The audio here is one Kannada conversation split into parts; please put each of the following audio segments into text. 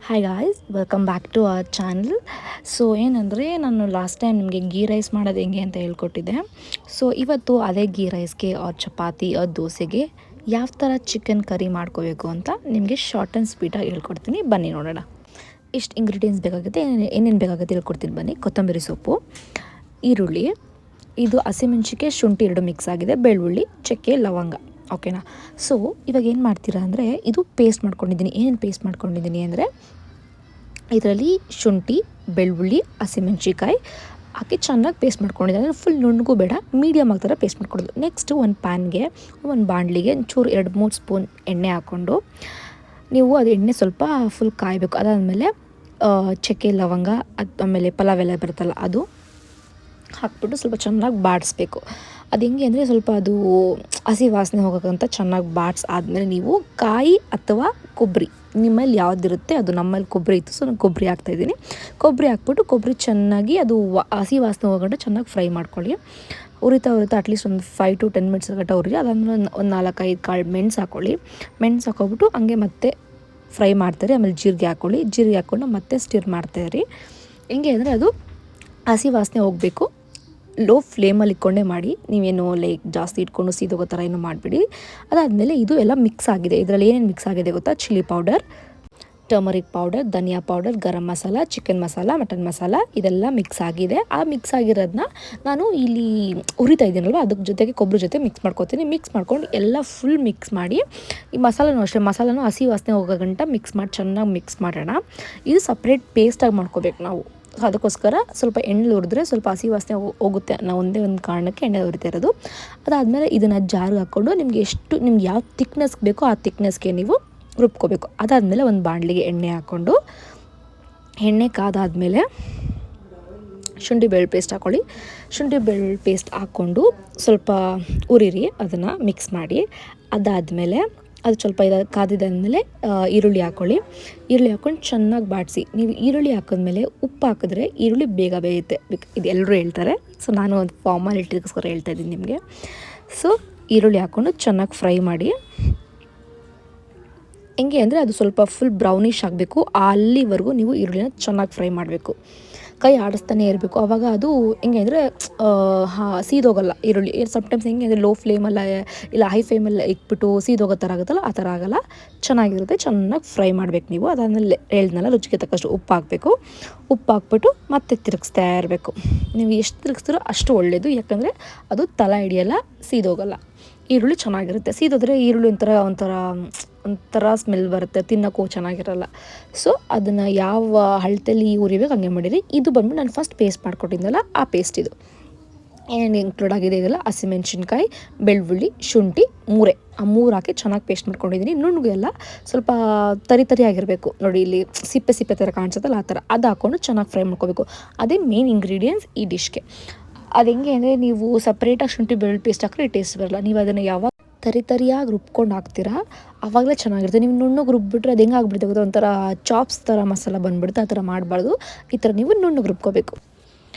Hi guys, welcome back to our channel. So ಏನಂದರೆ, ನಾನು ಲಾಸ್ಟ್ ಟೈಮ್ ನಿಮಗೆ ಗೀ ರೈಸ್ ಮಾಡೋದು ಹೆಂಗೆ ಅಂತ ಹೇಳ್ಕೊಟ್ಟಿದ್ದೆ. ಸೊ ಇವತ್ತು ಅದೇ ಗೀ ರೈಸ್ಗೆ ಚಪಾತಿ ದೋಸೆಗೆ ಯಾವ ಥರ ಚಿಕನ್ ಕರಿ ಮಾಡ್ಕೋಬೇಕು ಅಂತ ನಿಮಗೆ ಶಾರ್ಟ್ ಆ್ಯಂಡ್ ಸ್ವೀಟಾಗಿ ಹೇಳ್ಕೊಡ್ತೀನಿ. ಬನ್ನಿ ನೋಡೋಣ. ಇಷ್ಟು ಇಂಗ್ರೀಡಿಯೆಂಟ್ಸ್ ಬೇಕಾಗುತ್ತೆ, ಏನೇನು ಬೇಕಾಗುತ್ತೆ ಹೇಳ್ಕೊಡ್ತೀನಿ ಬನ್ನಿ. ಕೊತ್ತಂಬರಿ ಸೊಪ್ಪು, ಈರುಳ್ಳಿ, ಇದು ಹಸಿಮೆಣ್ಸಿಗೆ, ಶುಂಠಿ ಎರಡು ಮಿಕ್ಸ್ ಆಗಿದೆ, ಬೆಳ್ಳುಳ್ಳಿ, ಚಕ್ಕೆ, ಲವಂಗ. ಓಕೆನಾ. ಸೊ ಇವಾಗ ಏನು ಮಾಡ್ತೀರಾ ಅಂದರೆ, ಇದು ಪೇಸ್ಟ್ ಮಾಡ್ಕೊಂಡಿದ್ದೀನಿ. ಏನೇನು ಪೇಸ್ಟ್ ಮಾಡ್ಕೊಂಡಿದ್ದೀನಿ ಅಂದರೆ, ಇದರಲ್ಲಿ ಶುಂಠಿ, ಬೆಳ್ಳುಳ್ಳಿ, ಹಸಿಮೆಣ್ಸಿಕಾಯಿ ಹಾಕಿ ಚೆನ್ನಾಗಿ ಪೇಸ್ಟ್ ಮಾಡ್ಕೊಂಡಿದ್ದೀನಿ. ಅಂದರೆ ಫುಲ್ ನುಣ್ಣಗೂ ಬೇಡ, ಮೀಡಿಯಮ್ ಆಗಿ ಥರ ಪೇಸ್ಟ್ ಮಾಡ್ಕೊಳ್ಳೋದು. ನೆಕ್ಸ್ಟು ಒಂದು ಪ್ಯಾನ್ಗೆ, ಒಂದು ಬಾಣಲಿಗೆ ಒಂಚೂರು 2-3 ಸ್ಪೂನ್ ಎಣ್ಣೆ ಹಾಕ್ಕೊಂಡು, ನೀವು ಅದು ಎಣ್ಣೆ ಸ್ವಲ್ಪ ಫುಲ್ ಕಾಯಬೇಕು. ಅದಾದಮೇಲೆ ಚಕ್ಕೆ, ಲವಂಗ, ಆಮೇಲೆ ಪಲಾವ್ ಎಲೆ ಬರುತ್ತಲ್ಲ ಅದು ಹಾಕ್ಬಿಟ್ಟು ಸ್ವಲ್ಪ ಚೆನ್ನಾಗಿ ಬಾಡಿಸ್ಬೇಕು. ಅದು ಹೆಂಗೆ ಅಂದರೆ, ಸ್ವಲ್ಪ ಅದು ಹಸಿ ವಾಸನೆ ಹೋಗೋಕ್ಕಂತ ಚೆನ್ನಾಗಿ ಆದಮೇಲೆ ನೀವು ಕಾಯಿ ಅಥವಾ ಕೊಬ್ಬರಿ ನಿಮ್ಮಲ್ಲಿ ಯಾವುದಿರುತ್ತೆ ಅದು. ನಮ್ಮಲ್ಲಿ ಕೊಬ್ಬರಿ ಇತ್ತು, ಸೊ ನಾನು ಕೊಬ್ಬರಿ ಹಾಕ್ತಾಯಿದ್ದೀನಿ. ಕೊಬ್ಬರಿ ಹಾಕ್ಬಿಟ್ಟು ಕೊಬ್ಬರಿ ಚೆನ್ನಾಗಿ ಅದು ಹಸಿ ವಾಸನೆ ಹೋಗೋಗಂಟ ಚೆನ್ನಾಗಿ ಫ್ರೈ ಮಾಡ್ಕೊಳ್ಳಿ. ಉರಿತಾ ಅಟ್ಲೀಸ್ಟ್ ಒಂದು 5 to 10 ಮಿನಿಟ್ಸ್ ಗಂಟ ಉರಿ. ಅದಾದಮೇಲೆ ಒಂದು 4-5 ಕಾಳು ಮೆಣಸು ಹಾಕ್ಕೊಳ್ಳಿ. ಮೆಣಸು ಹಾಕ್ಕೊಬಿಟ್ಟು ಹಂಗೆ ಮತ್ತೆ ಫ್ರೈ ಮಾಡ್ತಾರೆ. ಆಮೇಲೆ ಜೀರಿಗೆ ಹಾಕ್ಕೊಳ್ಳಿ. ಜೀರಿಗೆ ಹಾಕ್ಕೊಂಡು ಮತ್ತೆ ಸ್ಟಿರ್ ಮಾಡ್ತಾಯಿರಿ. ಹೆಂಗೆ ಅಂದರೆ, ಅದು ಹಸಿ ವಾಸನೆ ಹೋಗಬೇಕು. ಲೋ ಫ್ಲೇಮಲ್ಲಿ ಇಟ್ಕೊಂಡೇ ಮಾಡಿ. ನೀವೇನು ಲೈಕ್ ಜಾಸ್ತಿ ಇಟ್ಕೊಂಡು ಸೀದೋಗೋ ಥರ ಏನೂ ಮಾಡಿಬಿಡಿ. ಅದಾದಮೇಲೆ ಇದು ಎಲ್ಲ ಮಿಕ್ಸ್ ಆಗಿದೆ. ಇದರಲ್ಲಿ ಏನೇನು ಮಿಕ್ಸ್ ಆಗಿದೆ ಗೊತ್ತಾ? ಚಿಲ್ಲಿ ಪೌಡರ್, ಟರ್ಮರಿಕ್ ಪೌಡರ್, ಧನಿಯಾ powder, garam masala, chicken masala, mutton masala, ಇದೆಲ್ಲ ಮಿಕ್ಸ್ ಆಗಿದೆ. ಆ ಮಿಕ್ಸ್ ಆಗಿರೋದನ್ನ ನಾನು ಇಲ್ಲಿ ಉರಿತಾ ಇದ್ದೀನಲ್ವ, ಅದ್ರ ಜೊತೆಗೆ ಕೊಬ್ಬರಿ ಜೊತೆ ಮಿಕ್ಸ್ ಮಾಡ್ಕೊತೀನಿ. ಮಿಕ್ಸ್ ಮಾಡ್ಕೊಂಡು ಎಲ್ಲ ಫುಲ್ ಮಿಕ್ಸ್ ಮಾಡಿ, ಈ ಮಸಾಲನೂ ಅಷ್ಟೇ, ಮಸಾಲನೂ ಹಸಿ ವಾಸನೆ ಹೋಗೋ ಗಂಟ ಮಿಕ್ಸ್ ಮಾಡಿ ಚೆನ್ನಾಗಿ ಮಿಕ್ಸ್ ಮಾಡೋಣ. ಇದು ಸಪ್ರೇಟ್ ಪೇಸ್ಟಾಗಿ ಮಾಡ್ಕೋಬೇಕು ನಾವು. ಅದಕ್ಕೋಸ್ಕರ ಸ್ವಲ್ಪ ಎಣ್ಣೆ ಹುರಿದ್ರೆ ಸ್ವಲ್ಪ ಹಸಿ ವಾಸನೆ ಹೋಗುತ್ತೆ. ನಾವು ಒಂದೇ ಒಂದು ಕಾರಣಕ್ಕೆ ಎಣ್ಣೆ ಹುರಿತಾ ಇರೋದು. ಅದಾದಮೇಲೆ ಇದನ್ನು ಜಾರಿಗೆ ಹಾಕ್ಕೊಂಡು ನಿಮ್ಗೆ ಯಾವ ಥಿಕ್ನೆಸ್ ಬೇಕೋ ಆ ಥಿಕ್ನೆಸ್ಗೆ ನೀವು ರುಬ್ಕೋಬೇಕು. ಅದಾದಮೇಲೆ ಒಂದು ಬಾಣಲಿಗೆ ಎಣ್ಣೆ ಹಾಕ್ಕೊಂಡು, ಎಣ್ಣೆ ಕಾದಾದಮೇಲೆ ಶುಂಠಿ ಬೆಳ್ಳುಳ್ಳಿ ಪೇಸ್ಟ್ ಹಾಕ್ಕೊಳ್ಳಿ. ಶುಂಠಿ ಬೆಳ್ಳುಳ್ಳಿ ಪೇಸ್ಟ್ ಹಾಕ್ಕೊಂಡು ಸ್ವಲ್ಪ ಉರಿರಿ, ಅದನ್ನು ಮಿಕ್ಸ್ ಮಾಡಿ. ಅದಾದಮೇಲೆ ಅದು ಸ್ವಲ್ಪ ಕಾದಿದ್ದಾದಮೇಲೆ ಈರುಳ್ಳಿ ಹಾಕ್ಕೊಳ್ಳಿ. ಈರುಳ್ಳಿ ಹಾಕ್ಕೊಂಡು ಚೆನ್ನಾಗಿ ಬಾಡಿಸಿ. ನೀವು ಈರುಳ್ಳಿ ಹಾಕಿದ್ಮೇಲೆ ಉಪ್ಪು ಹಾಕಿದ್ರೆ ಈರುಳ್ಳಿ ಬೇಗ ಬೇಯುತ್ತೆ. ಇದು ಎಲ್ಲರೂ ಹೇಳ್ತಾರೆ, ಸೊ ನಾನು ಒಂದು ಫಾರ್ಮಾಲಿಟಿಗೋಸ್ಕರ ಹೇಳ್ತಾ ಇದ್ದೀನಿ ನಿಮಗೆ. ಸೊ ಈರುಳ್ಳಿ ಹಾಕ್ಕೊಂಡು ಚೆನ್ನಾಗಿ ಫ್ರೈ ಮಾಡಿ. ಹೆಂಗೆ ಅಂದರೆ, ಅದು ಸ್ವಲ್ಪ ಫುಲ್ ಬ್ರೌನಿಷ್ ಆಗಬೇಕು. ಅಲ್ಲಿವರೆಗೂ ನೀವು ಈರುಳ್ಳಿನ ಚೆನ್ನಾಗಿ ಫ್ರೈ ಮಾಡಬೇಕು. ಕೈ ಆಡಿಸ್ತಾನೆ ಇರಬೇಕು. ಆವಾಗ ಅದು ಹೆಂಗೆ ಅಂದರೆ ಸೀದೋಗಲ್ಲ ಈರುಳ್ಳಿ. ಸಮ್ಟೈಮ್ಸ್ ಹೆಂಗೆ ಅಂದರೆ, ಲೋ ಫ್ಲೇಮಲ್ಲ ಇಲ್ಲ ಹೈ ಫ್ಲೇಮಲ್ಲಿ ಇಟ್ಬಿಟ್ಟು ಸೀದೋಗೋ ಥರ ಆಗುತ್ತಲ್ಲ, ಆ ಥರ ಆಗೋಲ್ಲ. ಚೆನ್ನಾಗಿರುತ್ತೆ. ಚೆನ್ನಾಗಿ ಫ್ರೈ ಮಾಡಬೇಕು ನೀವು. ಅದಾದಮೇಲೆ ಹೇಳ್ದನಲ್ಲ, ರುಚಿಗೆ ತಕ್ಕಷ್ಟು ಉಪ್ಪು ಹಾಕಬೇಕು. ಉಪ್ಪು ಹಾಕ್ಬಿಟ್ಟು ಮತ್ತೆ ತಿರುಗಿಸ್ತಾ ಇರಬೇಕು. ನೀವು ಎಷ್ಟು ತಿರುಗಿಸ್ತೀರೋ ಅಷ್ಟು ಒಳ್ಳೆಯದು. ಯಾಕಂದರೆ ಅದು ತಳ ಹಿಡಿಯಲ್ಲ, ಸೀದೋಗಲ್ಲ. ಈರುಳ್ಳಿ ಚೆನ್ನಾಗಿರುತ್ತೆ. ಸೀದೋದ್ರೆ ಈರುಳ್ಳಿ ಒಂಥರ ಸ್ಮೆಲ್ ಬರುತ್ತೆ, ತಿನ್ನೋಕ್ಕೂ ಚೆನ್ನಾಗಿರಲ್ಲ. ಸೊ ಅದನ್ನು ಯಾವ ಅಳತೆಯಲ್ಲಿ ಉರಿಬೇಕು ಹಂಗೆ ಮಾಡಿರಿ. ಇದು ಬಂದ್ಬಿಟ್ಟು ನಾನು ಫಸ್ಟ್ ಪೇಸ್ಟ್ ಮಾಡ್ಕೊಟ್ಟಿದ್ದಲ್ಲ, ಆ ಪೇಸ್ಟ್ ಇದು. ಏನೇನು ಇನ್ಕ್ಲೂಡ್ ಆಗಿದೆ ಇದೆಲ್ಲ: ಹಸಿಮೆಣ್ಸಿನ್ಕಾಯಿ, ಬೆಳ್ಳುಳ್ಳಿ, ಶುಂಠಿ, ಆ ಮೂರು ಹಾಕಿ ಚೆನ್ನಾಗಿ ಪೇಸ್ಟ್ ಮಾಡ್ಕೊಂಡಿದ್ದೀನಿ. ನುಣ್ಣಗೆ ಎಲ್ಲ ಸ್ವಲ್ಪ ತರಿ ಆಗಿರಬೇಕು. ನೋಡಿ, ಇಲ್ಲಿ ಸಿಪ್ಪೆ ಥರ ಕಾಣಿಸುತ್ತಲ್ಲ, ಆ ಥರ. ಅದು ಹಾಕ್ಕೊಂಡು ಚೆನ್ನಾಗಿ ಫ್ರೈ ಮಾಡ್ಕೋಬೇಕು. ಅದೇ ಮೇನ್ ಇಂಗ್ರೀಡಿಯೆಂಟ್ಸ್ ಈ ಡಿಶ್ಗೆ. ಅದು ಹೆಂಗೆ ಅಂದರೆ, ನೀವು ಸಪ್ರೇಟಾಗಿ ಶುಂಠಿ ಬೆಳ್ಳುಳ್ಳಿ ಪೇಸ್ಟ್ ಹಾಕಿದ್ರೆ ಟೇಸ್ಟ್ ಬರಲ್ಲ. ನೀವು ಅದನ್ನು ಯಾವಾಗ ತರಿಯಾಗಿ ರುಬ್ಕೊಂಡು ಹಾಕ್ತೀರಾ ಆವಾಗಲೇ ಚೆನ್ನಾಗಿರುತ್ತೆ. ನೀವು ನುಣ್ಣಗೆ ರುಬ್ಬಿಟ್ರೆ ಅದು ಹೆಂಗೆ ಆಗ್ಬಿಡುತ್ತೆ ಗೊತ್ತಾ? ಒಂಥರ ಚಾಪ್ಸ್ ಥರ ಮಸಾಲ ಬಂದುಬಿಡುತ್ತೆ. ಆ ಥರ ಮಾಡಬಾರ್ದು. ಈ ಥರ ನೀವು ನುಣ್ಣಗೆ ರುಬ್ಕೋಬೇಕು.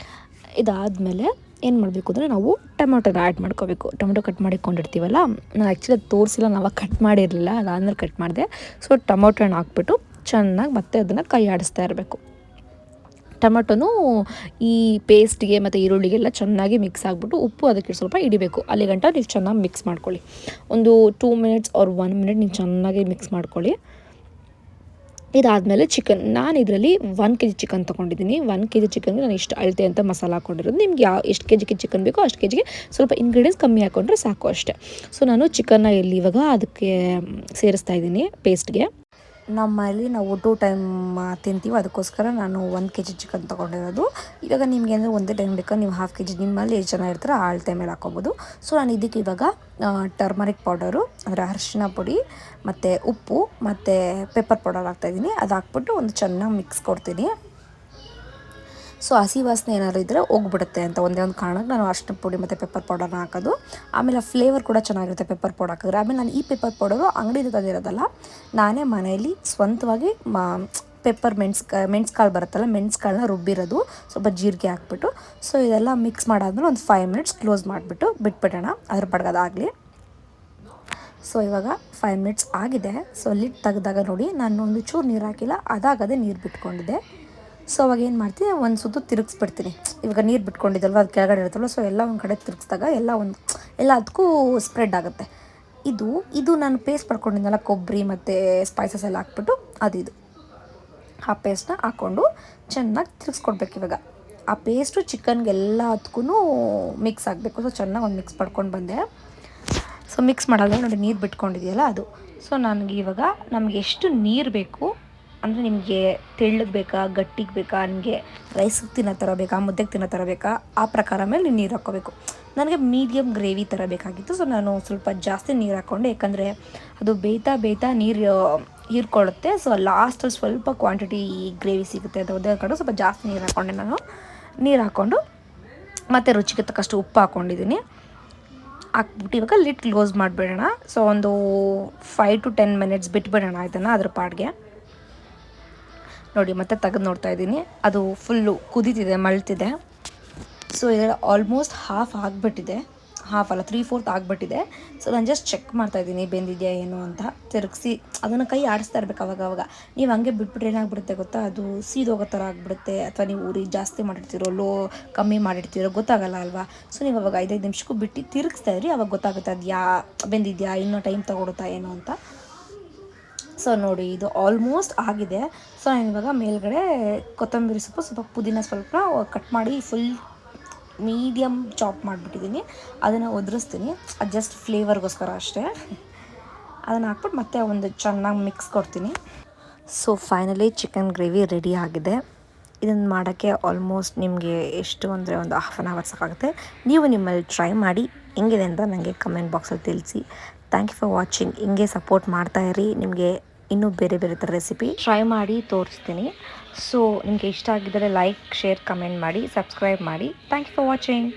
ಇದಾದಮೇಲೆ ಏನು ಮಾಡಬೇಕು ಅಂದರೆ, ನಾವು ಟೊಮೆಟೊನ ಆ್ಯಡ್ ಮಾಡ್ಕೋಬೇಕು. ಟೊಮೆಟೊ ಕಟ್ ಮಾಡಿಕೊಂಡಿರ್ತೀವಲ್ಲ, ನಾನು ಆ್ಯಕ್ಚುಲಿ ಅದು ತೋರಿಸಿಲ್ಲ, ನಾವು ಕಟ್ ಮಾಡಿರಲಿಲ್ಲ, ಅದಾದಮೇಲೆ ಕಟ್ ಮಾಡಿದೆ. ಸೊ ಟೊಮೆಟೊನ ಹಾಕ್ಬಿಟ್ಟು ಚೆನ್ನಾಗಿ ಮತ್ತೆ ಅದನ್ನು ಕೈ ಆಡಿಸ್ತಾ ಇರಬೇಕು. ಟೊಮೆಟೊನೂ ಈ ಪೇಸ್ಟ್ಗೆ ಮತ್ತು ಈರುಳ್ಳಿಗೆಲ್ಲ ಚೆನ್ನಾಗಿ ಮಿಕ್ಸ್ ಆಗಿಬಿಟ್ಟು ಉಪ್ಪು ಅದಕ್ಕೆ ಸ್ವಲ್ಪ ಹಿಡಿಬೇಕು. ಅಲ್ಲಿ ಗಂಟ ನೀವು ಚೆನ್ನಾಗಿ ಮಿಕ್ಸ್ ಮಾಡ್ಕೊಳ್ಳಿ. ಒಂದು 2 ಮಿನಿಟ್ಸ್ ಆರ್ 1 ಮಿನಿಟ್ ನೀವು ಚೆನ್ನಾಗಿ ಮಿಕ್ಸ್ ಮಾಡ್ಕೊಳ್ಳಿ. ಇದಾದಮೇಲೆ ಚಿಕನ್, ನಾನು ಇದರಲ್ಲಿ 1 kg ಚಿಕನ್ ತೊಗೊಂಡಿದ್ದೀನಿ. 1 kg ಚಿಕನ್ಗೆ ನಾನು ಇಷ್ಟು ಅಳತೆ ಅಂತ ಮಸಾಲ ಹಾಕ್ಕೊಂಡಿರೋದು. ನಿಮ್ಗೆ ಎಷ್ಟು ಕೆಜಿಗೆ ಚಿಕನ್ ಬೇಕೋ ಅಷ್ಟು ಕೆಜಿಗೆ ಸ್ವಲ್ಪ ಇಂಗ್ರೀಡಿಯೆಂಟ್ಸ್ ಕಮ್ಮಿ ಹಾಕ್ಕೊಂಡ್ರೆ ಸಾಕು ಅಷ್ಟೇ. ಸೊ ನಾನು ಚಿಕನ್ನ ಇವಾಗ ಅದಕ್ಕೆ ಸೇರಿಸ್ತಾ ಇದ್ದೀನಿ ಪೇಸ್ಟ್ಗೆ. ನಮ್ಮಲ್ಲಿ ನಾವು 2 ಟೈಮ್ ತಿಂತೀವಿ, ಅದಕ್ಕೋಸ್ಕರ ನಾನು 1 kg ಚಿಕನ್ ತೊಗೊಂಡಿರೋದು. ಇವಾಗ ನಿಮಗೆ ಅಂದರೆ ಒಂದೇ ಟೈಮ್ ಬೇಕಾ, ನೀವು 1/2 kg ನಿಮ್ಮಲ್ಲಿ ಎಷ್ಟು ಜನ ಇರ್ತಾರೋ ಆ ಅಳತೆ ಮೇಲೆ ಹಾಕ್ಕೋಬೋದು. ಸೊ ನಾನು ಇದಕ್ಕೆ ಇವಾಗ ಟರ್ಮರಿಕ್ ಪೌಡರು ಅಂದರೆ ಅರಿಶಿನ ಪುಡಿ ಮತ್ತು ಉಪ್ಪು ಮತ್ತು ಪೆಪ್ಪರ್ ಪೌಡರ್ ಹಾಕ್ತಾಯಿದ್ದೀನಿ. ಅದು ಹಾಕ್ಬಿಟ್ಟು ಒಂದು ಚೆನ್ನಾಗಿ ಮಿಕ್ಸ್ ಕೊಡ್ತೀನಿ. ಸೊ ಹಸಿ ವಾಸನೆ ಏನಾದ್ರು ಇದ್ದರೆ ಹೋಗ್ಬಿಡುತ್ತೆ ಅಂತ ಒಂದೇ ಒಂದು ಕಾರಣಕ್ಕೆ ನಾನು ಅರಿಶಿನ ಪುಡಿ ಮತ್ತು ಪೆಪ್ಪರ್ ಪೌಡರ್ನ ಹಾಕೋದು. ಆಮೇಲೆ ಫ್ಲೇವರ್ ಕೂಡ ಚೆನ್ನಾಗಿರುತ್ತೆ ಪೆಪ್ಪರ್ ಪೌಡರ್ ಹಾಕಿದ್ರೆ. ಆಮೇಲೆ ನಾನು ಈ ಪೆಪ್ಪರ್ ಪೌಡರು ಅಂಗಡಿಯಿಂದ ತಂದಿರೋದಲ್ಲ, ನಾನೇ ಮನೆಯಲ್ಲಿ ಸ್ವಂತವಾಗಿ ಮೆಣಸು ಕಾಳು ಬರುತ್ತಲ್ಲ, ಮೆಣಸು ಕಾಳನ್ನ ರುಬ್ಬಿರೋದು, ಸ್ವಲ್ಪ ಜೀರಿಗೆ ಹಾಕ್ಬಿಟ್ಟು. ಸೊ ಇದೆಲ್ಲ ಮಿಕ್ಸ್ ಮಾಡಾದ್ಮೇಲೆ ಒಂದು 5 ಮಿನಿಟ್ಸ್ ಕ್ಲೋಸ್ ಮಾಡಿಬಿಟ್ಟು ಬಿಟ್ಬಿಡೋಣ, ಅದ್ರ ಪಡ್ಗೆ ಅದಾಗಲಿ. ಸೊ ಇವಾಗ 5 ಮಿನಿಟ್ಸ್ ಆಗಿದೆ. ಸೊ ಲಿಡ್ ತೆಗೆದಾಗ ನೋಡಿ ನಾನು ಒಂದು ಚೂರು ನೀರು ಹಾಕಿಲ್ಲ, ಅದಾಗದೇ ನೀರು ಬಿಟ್ಕೊಂಡಿದ್ದೆ. ಸೊ ಅವಾಗ ಏನು ಮಾಡ್ತೀನಿ, ಒಂದು ಸುತ್ತು ತಿರುಗಿಸ್ಬಿಡ್ತೀನಿ. ಇವಾಗ ನೀರು ಬಿಟ್ಕೊಂಡಿದ್ದಲ್ವ ಅದು ಕೆಳಗಡೆ ಇರುತ್ತಲ್ವ, ಸೊ ಎಲ್ಲ ಒಂದು ಕಡೆ ತಿರುಗಿಸಿದಾಗ ಎಲ್ಲ ಅದಕ್ಕೂ ಸ್ಪ್ರೆಡ್ ಆಗುತ್ತೆ. ಇದು ನಾನು ಪೇಸ್ಟ್ ಮಾಡ್ಕೊಂಡಿದ್ದೆನಲ್ಲ, ಕೊಬ್ಬರಿ ಮತ್ತು ಸ್ಪೈಸಸ್ ಎಲ್ಲ ಹಾಕ್ಬಿಟ್ಟು ಇದು ಆ ಪೇಸ್ಟನ್ನ ಹಾಕ್ಕೊಂಡು ಚೆನ್ನಾಗಿ ತಿರುಗಿಸ್ಕೊಡ್ಬೇಕು. ಇವಾಗ ಆ ಪೇಸ್ಟು ಚಿಕನ್ಗೆಲ್ಲದಕ್ಕೂ ಮಿಕ್ಸ್ ಆಗಬೇಕು. ಸೊ ಚೆನ್ನಾಗಿ ಒಂದು ಮಿಕ್ಸ್ ಮಾಡ್ಕೊಂಡು ಬಂದೆ. ಸೊ ಮಿಕ್ಸ್ ಮಾಡಾಗ ನೋಡಿ ನೀರು ಬಿಟ್ಕೊಂಡಿದೆಯಲ್ಲ ಅದು. ಸೊ ನಮಗೆ ಎಷ್ಟು ನೀರು ಬೇಕು ಅಂದರೆ, ನಿಮಗೆ ತೆಳ್ಳಗೆ ಬೇಕಾ, ಗಟ್ಟಿಗೆ ಬೇಕಾ, ನಿಮಗೆ ರೈಸಿಗೆ ತಿನ್ನೋ ಥರ ಬೇಕಾ, ಮುದ್ದೆಗೆ ತಿನ್ನೋ ಥರ ಬೇಕಾ, ಆ ಪ್ರಕಾರ ಮೇಲೆ ನೀವು ನೀರು ಹಾಕ್ಕೋಬೇಕು. ನನಗೆ ಮೀಡಿಯಮ್ ಗ್ರೇವಿ ಥರ ಬೇಕಾಗಿತ್ತು. ಸೊ ನಾನು ಸ್ವಲ್ಪ ಜಾಸ್ತಿ ನೀರು ಹಾಕ್ಕೊಂಡೆ, ಯಾಕಂದರೆ ಅದು ಬೇಯ್ತಾ ನೀರು ಹೀರ್ಕೊಳ್ಳುತ್ತೆ. ಸೊ ಲಾಸ್ಟಲ್ಲಿ ಸ್ವಲ್ಪ ಕ್ವಾಂಟಿಟಿ ಗ್ರೇವಿ ಸಿಗುತ್ತೆ ಅಂತ ಉದ್ದೇಶಕೊಂಡು ಸ್ವಲ್ಪ ಜಾಸ್ತಿ ನೀರು ಹಾಕ್ಕೊಂಡೆ. ನಾನು ನೀರು ಹಾಕ್ಕೊಂಡು ಮತ್ತು ರುಚಿಗೆ ತಕ್ಕಷ್ಟು ಉಪ್ಪು ಹಾಕ್ಕೊಂಡಿದ್ದೀನಿ. ಹಾಕ್ಬಿಟ್ಟು ಇವಾಗ ಲಿಡ್ ಕ್ಲೋಸ್ ಮಾಡಿಬಿಡೋಣ. ಸೊ ಒಂದು 5 to 10 ಮಿನಿಟ್ಸ್ ಬಿಟ್ಬಿಡೋಣ ಇದನ್ನು ಅದ್ರ ಪಾಡಿಗೆ. ನೋಡಿ ಮತ್ತೆ ತೆಗೆದು ನೋಡ್ತಾ ಇದ್ದೀನಿ, ಅದು ಫುಲ್ಲು ಕುದೀತಿದೆ, ಮಳ್ತಿದೆ. ಸೊ ಇದೆಲ್ಲ ಆಲ್ಮೋಸ್ಟ್ ಹಾಫ್ ಆಗಿಬಿಟ್ಟಿದೆ, ಹಾಫ್ ಅಲ್ಲ 3/4 ಆಗಿಬಿಟ್ಟಿದೆ. ಸೊ ನಾನು ಜಸ್ಟ್ ಚೆಕ್ ಮಾಡ್ತಾಯಿದ್ದೀನಿ ಬೆಂದಿದೆಯಾ ಏನು ಅಂತ ತಿರುಗಿಸಿ. ಅದನ್ನು ಕೈ ಆಡಿಸ್ತಾ ಇರ್ಬೇಕು ಅವಾಗ. ನೀವು ಹಂಗೆ ಬಿಟ್ಬಿಟ್ರೆ ಏನಾಗ್ಬಿಡುತ್ತೆ ಗೊತ್ತಾ, ಅದು ಸೀದೋಗೋ ಥರ ಆಗಿಬಿಡುತ್ತೆ. ಅಥವಾ ನೀವು ಉರಿ ಜಾಸ್ತಿ ಮಾಡಿರ್ತೀರೋ ಕಮ್ಮಿ ಮಾಡಿರ್ತೀರೋ ಗೊತ್ತಾಗಲ್ಲ ಅಲ್ವಾ. ಸೊ ನೀವು ಅವಾಗ 5 ನಿಮಿಷಕ್ಕೂ ಬಿಟ್ಟು ತಿರುಗಿಸ್ತಾ ಇದ್ರಿ, ಅವಾಗ ಗೊತ್ತಾಗುತ್ತೆ ಅದು ಬೆಂದಿದೆಯಾ, ಇನ್ನೂ ಟೈಮ್ ತೊಗೊಳುತ್ತಾ ಏನು ಅಂತ. ಸೊ ನೋಡಿ ಇದು ಆಲ್ಮೋಸ್ಟ್ ಆಗಿದೆ. ಸೊ ನಾನು ಇವಾಗ ಮೇಲ್ಗಡೆ ಕೊತ್ತಂಬರಿ ಸೊಪ್ಪು, ಸ್ವಲ್ಪ ಪುದೀನ ಸ್ವಲ್ಪ ಕಟ್ ಮಾಡಿ ಫುಲ್ ಮೀಡಿಯಮ್ ಚಾಪ್ ಮಾಡಿಬಿಟ್ಟಿದ್ದೀನಿ. ಅದನ್ನು ಉದುರಿಸ್ತೀನಿ, ಅದು ಜಸ್ಟ್ ಫ್ಲೇವರ್ಗೋಸ್ಕರ ಅಷ್ಟೇ. ಅದನ್ನು ಹಾಕ್ಬಿಟ್ಟು ಮತ್ತೆ ಒಂದು ಚೆನ್ನಾಗಿ ಮಿಕ್ಸ್ ಕೊಡ್ತೀನಿ. So finally chicken gravy ready ಆಗಿದೆ. ಇದನ್ನು ಮಾಡೋಕ್ಕೆ ಆಲ್ಮೋಸ್ಟ್ ನಿಮಗೆ ಎಷ್ಟು ಅಂದರೆ ಒಂದು 1/2 hour ಸಾಕಾಗುತ್ತೆ. ನೀವು ನಿಮ್ಮಲ್ಲಿ ಟ್ರೈ ಮಾಡಿ ಹೆಂಗಿದೆ ಅಂತ ನನಗೆ ಕಮೆಂಟ್ ಬಾಕ್ಸಲ್ಲಿ ತಿಳಿಸಿ. Thank you for watching. ಹಿಂಗೆ ಸಪೋರ್ಟ್ ಮಾಡ್ತಾಯಿರಿ. ನಿಮಗೆ ಇನ್ನೂ ಬೇರೆ ಥರ ರೆಸಿಪಿ ಟ್ರೈ ಮಾಡಿ ತೋರಿಸ್ತೀನಿ. ಸೊ ನಿಮಗೆ ಇಷ್ಟ ಆಗಿದ್ದರೆ ಲೈಕ್, ಶೇರ್, ಕಮೆಂಟ್ ಮಾಡಿ, ಸಬ್ಸ್ಕ್ರೈಬ್ ಮಾಡಿ. Thank you for watching.